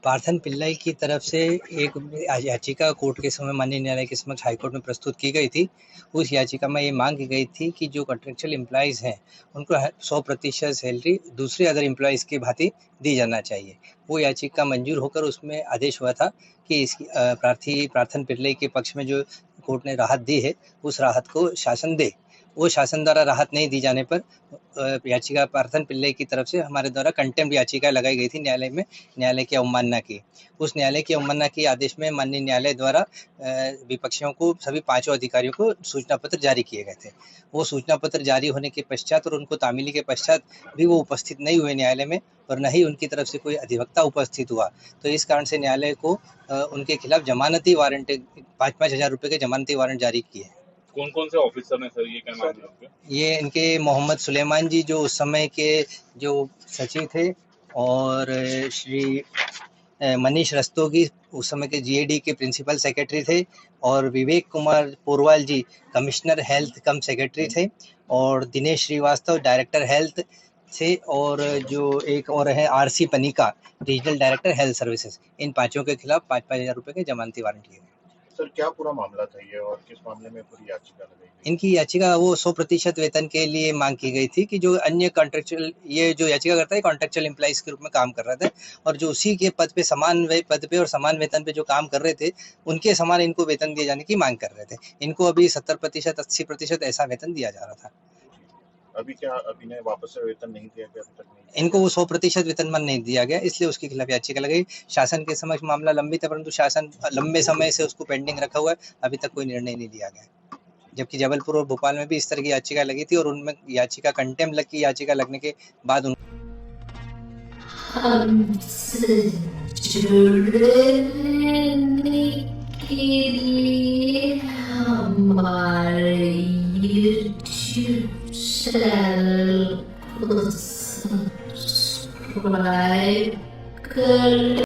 पार्थन पिल्लई की तरफ से एक याचिका कोर्ट के समय माननीय न्यायालय के समक्ष हाईकोर्ट में प्रस्तुत की गई थी। उस याचिका में ये मांग की गई थी कि जो कॉन्ट्रेक्चुअल एम्प्लॉइज़ हैं, उनको 100% सैलरी दूसरे अदर एम्प्लॉइज़ की भांति दी जाना चाहिए। वो याचिका मंजूर होकर उसमें आदेश हुआ था कि इसकी प्रार्थी पार्थन पिल्लई के पक्ष में जो कोर्ट ने राहत दी है, उस राहत को शासन दे। वो शासन द्वारा राहत नहीं दी जाने पर याचिका पार्थन पिल्लई की तरफ से हमारे द्वारा कंटेम्प्ट याचिका लगाई गई थी न्यायालय में, न्यायालय की अवमानना की। उस न्यायालय की अवमानना के आदेश में माननीय न्यायालय द्वारा विपक्षियों को, सभी पांचों अधिकारियों को सूचना पत्र जारी किए गए थे। वो सूचना पत्र जारी होने के पश्चात और उनको तामीली के पश्चात भी वो उपस्थित नहीं हुए न्यायालय में, और न ही उनकी तरफ से कोई अधिवक्ता उपस्थित हुआ। तो इस कारण से न्यायालय को उनके खिलाफ जमानती वारंट 5-5 हज़ार रुपये के जमानती वारंट जारी किए। कौन कौन से ऑफिसर हैं सर, ये क्या नाम है आपके? ये इनके मोहम्मद सुलेमान जी जो उस समय के जो सचिव थे, और श्री मनीष रस्तोगी उस समय के जीएडी के प्रिंसिपल सेक्रेटरी थे, और विवेक कुमार पोरवाल जी कमिश्नर हेल्थ कम सेक्रेटरी थे, और दिनेश श्रीवास्तव डायरेक्टर हेल्थ थे, और जो एक और है RC Panika regional director health services. इन पांचों के खिलाफ 5-5 हज़ार रुपये के जमानती वारंट किए गए। सर क्या पूरा मामला था ये, और किस मामले में पूरी याचिका लगाई गई? इनकी याचिका वो 100% वेतन के लिए मांग की गई थी कि जो अन्य कॉन्ट्रेक्चुअल, ये जो याचिका करता है कॉन्ट्रेक्चुअल एम्प्लॉइज के रूप में काम कर रहे थे, और जो उसी के पद पे समान पद पे और समान वेतन पे जो काम कर रहे थे, उनके समान इनको वेतन दिए जाने की मांग कर रहे थे। इनको अभी 70%, 80% ऐसा वेतन दिया जा रहा था। अभी क्या अभी ने वापस से वेतन नहीं दिया गया? अभी तक नहीं इनको वो 100% वेतनमान नहीं दिया गया, इसलिए उसके खिलाफ याचिका लगाई। शासन के समक्ष मामला लंबित है, परंतु शासन लंबे समय से उसको पेंडिंग रखा हुआ है, अभी तक कोई निर्णय नहीं लिया गया। जबकि जबलपुर और भोपाल में भी इस तरह की याचिका लगी थी, और उनमें याचिका कंटेम्प्ट की याचिका लगने के बाद हमसे जुड़ने के लिए हमारे YouTube चैनल को सब्सक्राइब कर